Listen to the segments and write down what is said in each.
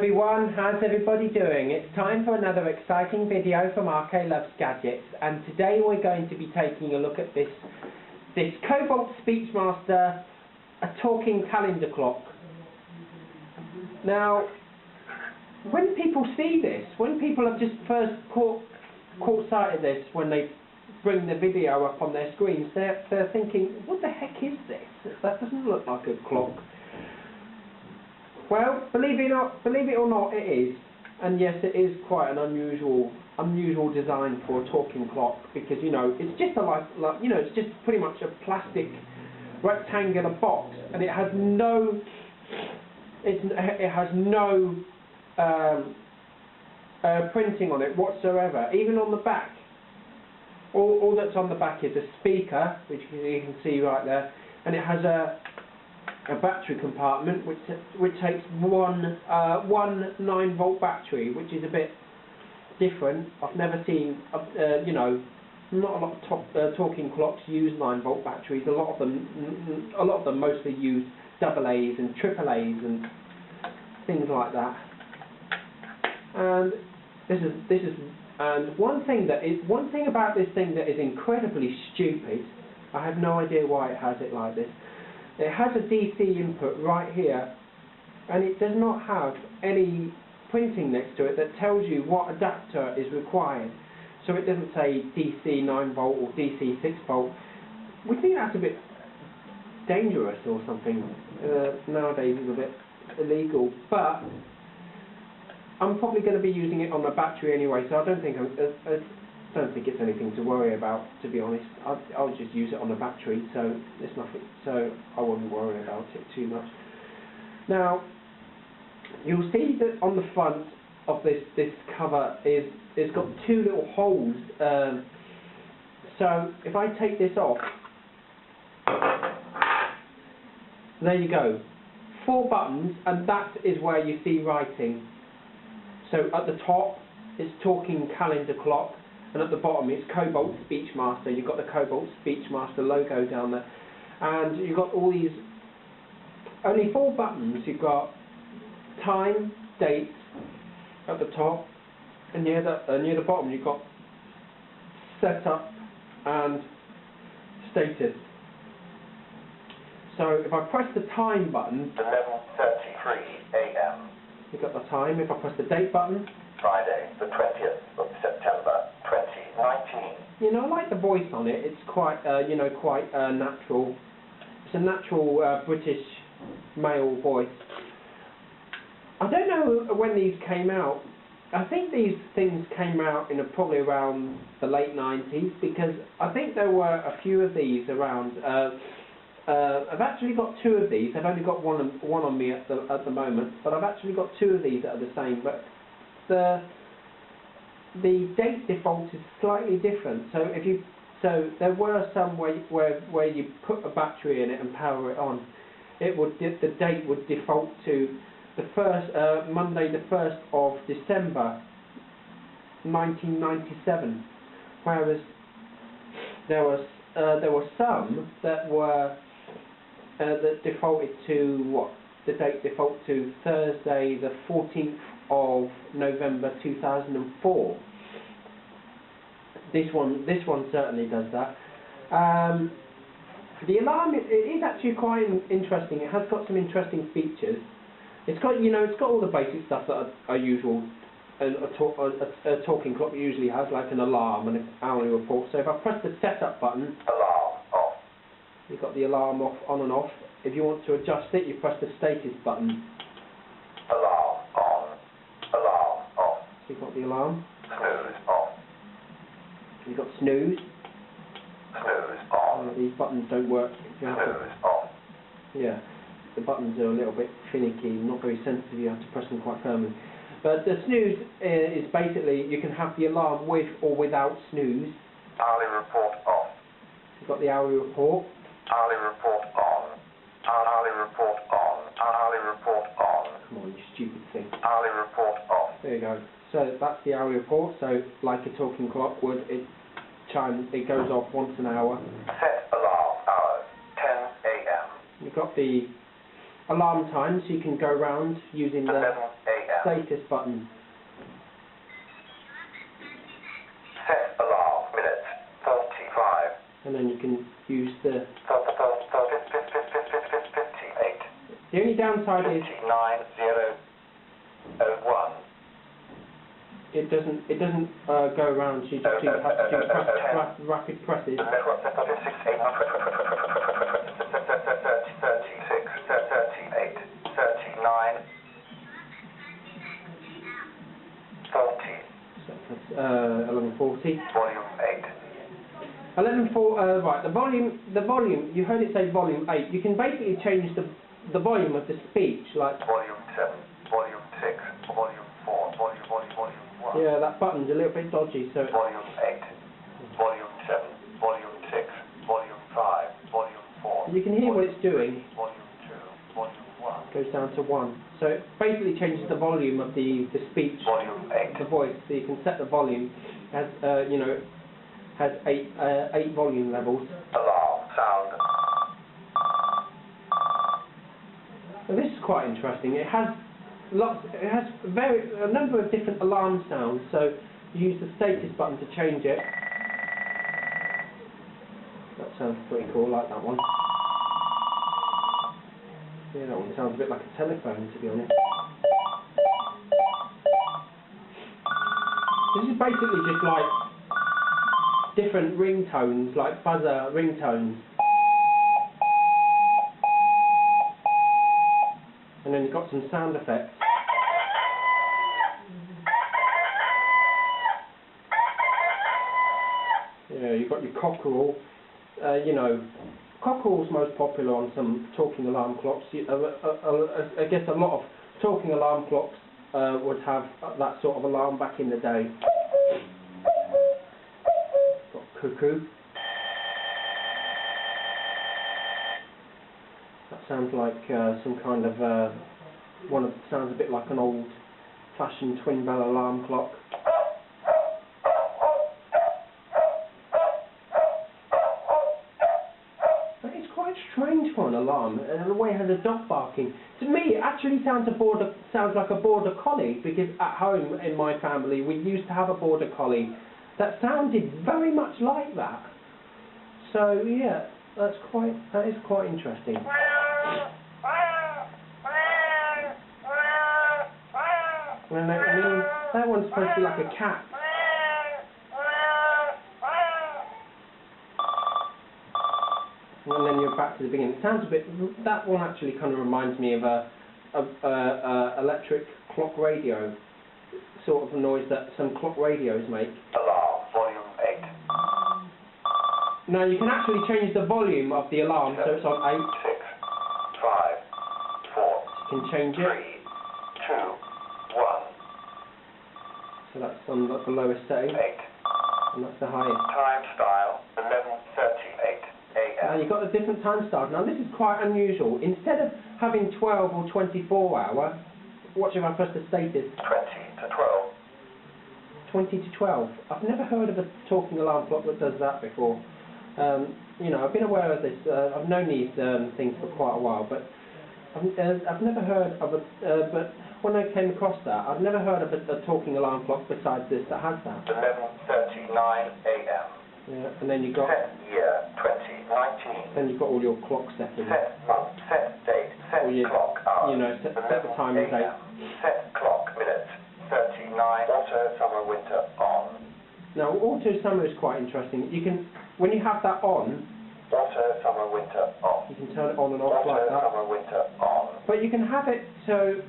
everyone, how's everybody doing? It's time for another exciting video from RK Loves Gadgets, and today we're going to be taking a look at this Cobalt Speechmaster, a talking calendar clock. Now, when people see this, when people have just first caught sight of this, when they bring the video up on their screens, they're thinking, what the heck is this? That doesn't look like a clock. Well, believe it or not, it is, and yes, it is quite an unusual design for a talking clock, because it's just it's just pretty much a plastic rectangular box, and it has no printing on it whatsoever, even on the back. All that's on the back is a speaker, which you can see right there, and it has a battery compartment which takes one 9-volt battery, which is a bit different. I've never seen not a lot of talking clocks use 9-volt batteries. A lot of them mostly use AA's and AAA's and things like that. And one thing about this thing that is incredibly stupid. I have no idea why it has it like this. It has a DC input right here, and it does not have any printing next to it that tells you what adapter is required. So it doesn't say DC 9-volt or DC 6-volt. We think that's a bit dangerous or something. Nowadays it's a bit illegal, but I'm probably going to be using it on the battery anyway, so I don't think it's anything to worry about, to be honest. I'll just use it on the battery, so there's nothing. So I wouldn't worry about it too much. Now, you'll see that on the front of this cover it's got two little holes. So if I take this off, there you go. 4 buttons, and that is where you see writing. So at the top it's talking calendar clock, and at the bottom it's Cobalt Speechmaster. You've got the Cobalt Speechmaster logo down there, and you've got all these, only 4 buttons. You've got time, dates at the top, and near the bottom you've got setup and status. So if I press the time button, 11:33 a.m. you've got the time. If I press the date button, Friday, the 20th of September, 2019. I like the voice on it. It's quite, natural. It's a natural British male voice. I don't know when these came out. I think these things came out in probably around the late 90s, because I think there were a few of these around. I've actually got 2 of these. I've only got one on me at the moment, but I've actually got 2 of these that are the same. But the date default is slightly different. So there were some where you put a battery in it and power it on. The date would default to the first Monday, the 1st of December, 1997. Whereas there were some that were that defaulted to the date default to Thursday, the 14th of November 2004. This one certainly does that. The alarm it is actually quite interesting. It has got some interesting features. It's got all the basic stuff that are usual. A talking clock usually has, like an alarm and an hourly report. So if I press the setup button, alarm off. You've got the alarm on and off. If you want to adjust it, you press the status button. Alarm on. Alarm off. So you've got the alarm. Snooze off. You've got snooze. Snooze on. These buttons don't work. Snooze off. Yeah, the buttons are a little bit finicky, not very sensitive. You have to press them quite firmly. But the snooze is basically, you can have the alarm with or without snooze. Hourly report off. You've got the hourly report. Hourly report on. Hourly report on. Hourly report on. Come on, you stupid thing. Hourly report off. There you go. So that's the hourly report. So like a talking clock would, it goes off once an hour. Set alarm hours, 10 a.m. You've got the alarm time, so you can go round using the 11 a.m. status button. Set alarm, minutes, 35. And then you can use the... 58. The only downside is... 59001. It doesn't go around, so you just have to do rapid presses. 36, 38, 39, 40. So that's 1140. Volume 8. 1140. Right. The volume. You heard it say volume 8. You can basically change the volume of the speech, like. Volume 7. Volume 6. Volume 4. Volume 1. Yeah, that button's a little bit dodgy, so. Volume 8. Volume 7. Volume 6. Volume 5. Volume 4. You can hear what it's doing. Volume 2. Volume 1. Goes down to 1. So it basically changes the volume of the speech. Volume 8. The voice. So you can set the volume as has 8 volume levels. Alarm sound. So this is quite interesting. It has a number of different alarm sounds. So you use the status button to change it. That sounds pretty cool. I like that one. Yeah, that one sounds a bit like a telephone, to be honest. This is basically just like different ringtones, like buzzer ringtones. And then you've got some sound effects. Yeah, you've got your cockerel. Cockerel's most popular on some talking alarm clocks. I guess a lot of talking alarm clocks would have that sort of alarm back in the day. Got cuckoo. That sounds like some kind of sounds a bit like an old-fashioned twin bell alarm clock. Strange for an alarm, and the way it has a dog barking. To me, it actually sounds like a border collie, because at home in my family we used to have a border collie that sounded very much like that. So yeah, that is quite interesting. And that one's supposed to be like a cat. And then you're back to the beginning. It sounds a bit. That one actually kind of reminds me of a electric clock radio, sort of a noise that some clock radios make. Alarm, volume 8. Now you can actually change the volume of the alarm, 7, so it's on 8. 6, 5, 4. You can change it. 3, 2, 1. So that's on the lowest setting. 8. And that's the highest. Time style 11:38 a.m. Now you've got the different time styles. Now this is quite unusual. Instead of having 12 or 24 hour, watch if I press the status. 20 to 12. 20 to 12. I've never heard of a talking alarm clock that does that before. I've been aware of this. I've known these things for quite a while, but I've never heard of but when I came across that, I've never heard of a talking alarm clock besides this that has that. 11:39 a.m. Yeah, and then you've got. Set year 2019. Then you've got all your clock settings. Set month, set date, set clock hour. Set the time and date. Set clock minutes 39. Auto summer winter on. Now auto summer is quite interesting. You can, when you have that on. Auto summer winter off. You can turn it on and off like that. Auto summer winter on. But you can have it so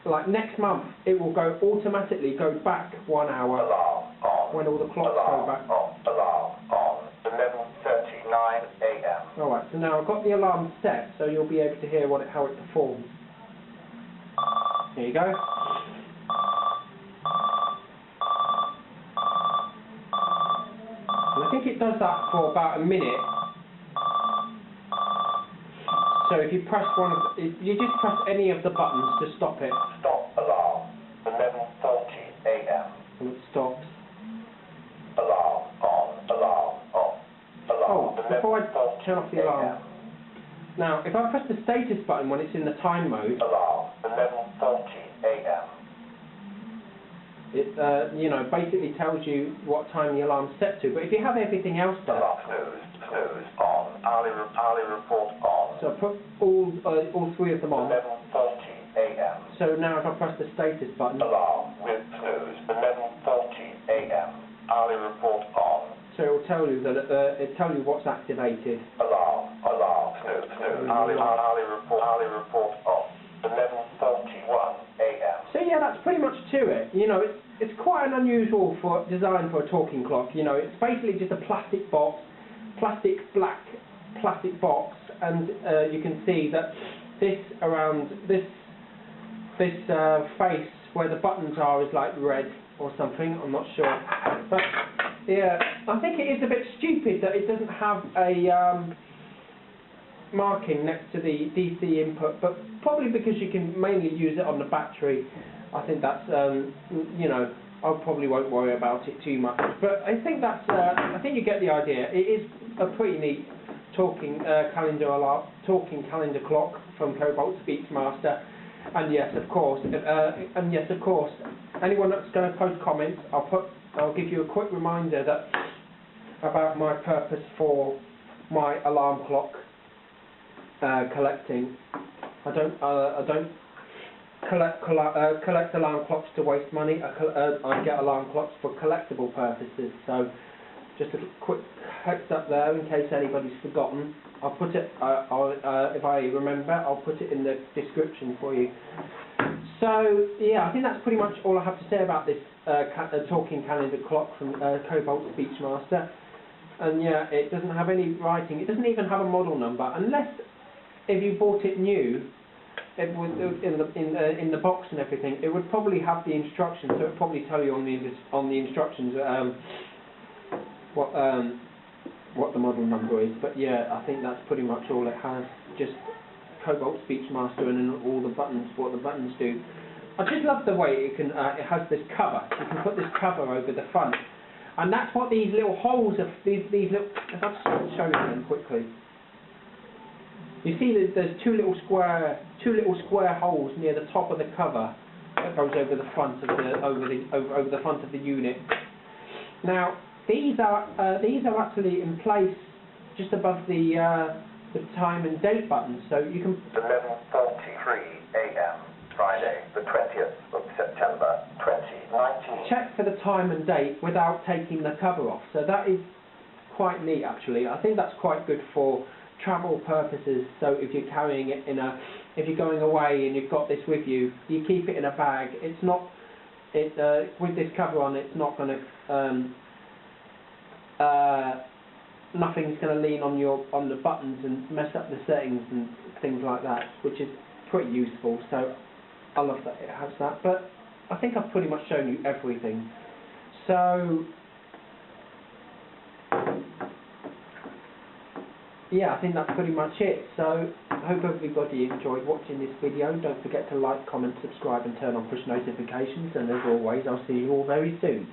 like next month it will automatically go back 1 hour. Alarm on. When all the clocks Alarm go back. on. Alarm on. 11:39 a.m. Alright, so now I've got the alarm set, so you'll be able to hear how it performs. Here you go. And I think it does that for about a minute. So if you press you just press any of the buttons to stop it. Stop alarm. 11:40 a.m. And it stops. Alarm on. Alarm off. Alarm. Before I turn off the alarm. Now, if I press the status button when it's in the time mode. Alarm. 11:40 a.m. It you know, basically tells you what time the alarm's set to. But if you have everything else there, Snooze on. Hourly report on. so I put all three of them on. 11:40 a.m. So now if I press the status button, Alarm with snooze. 11:40 a.m. Hourly report on. so it will tell you that it tell you what's activated. Alarm. Snooze. Hourly report on. 11:41 a.m. So yeah, that's pretty much to it. You know, it's quite an unusual design for a talking clock. You know, it's basically just a plastic box, black plastic box, and you can see that this face where the buttons are is like red or something. I'm not sure, but yeah, I think it is a bit stupid that it doesn't have a marking next to the DC input, but probably because you can mainly use it on the battery. I think that's you know, I probably won't worry about it too much, but I think that's I think you get the idea. It is a pretty neat talking calendar clock from Cobalt Speechmaster, and yes, of course, anyone that's going to post comments, I'll give you a quick reminder that about my purpose for my alarm clock collecting. I don't collect alarm clocks to waste money. I get alarm clocks for collectible purposes. So just a quick heads up there in case anybody's forgotten. I'll put it, if I remember, I'll put it in the description for you. So yeah, I think that's pretty much all I have to say about this talking calendar clock from Cobalt Speechmaster. And yeah, it doesn't have any writing. It doesn't even have a model number, unless if you bought it new, it would, in the box and everything, it would probably have the instructions. So it would probably tell you on the instructions what the model number is. But yeah, I think that's pretty much all it has. Just Cobalt Speechmaster and then all the buttons, what the buttons do. I just love the way it has this cover. You can put this cover over the front, and that's what these little holes of these little. If I just show you them quickly. You see there's two little square holes near the top of the cover that goes over the front of over the front of the unit. Now these are actually in place just above the time and date button, so you can. 11:43 a.m. Friday, the 20th of September, 2019. Check for the time and date without taking the cover off. So that is quite neat, actually. I think that's quite good for travel purposes. So if you're carrying it if you're going away and you've got this with you, you keep it in a bag. It's not, with this cover on, it's not going to, nothing's going to lean on the buttons and mess up the settings and things like that, which is pretty useful. So I love that it has that. But I think I've pretty much shown you everything. So yeah, I think that's pretty much it. So I hope everybody enjoyed watching this video. Don't forget to like, comment, subscribe and turn on push notifications, and as always, I'll see you all very soon.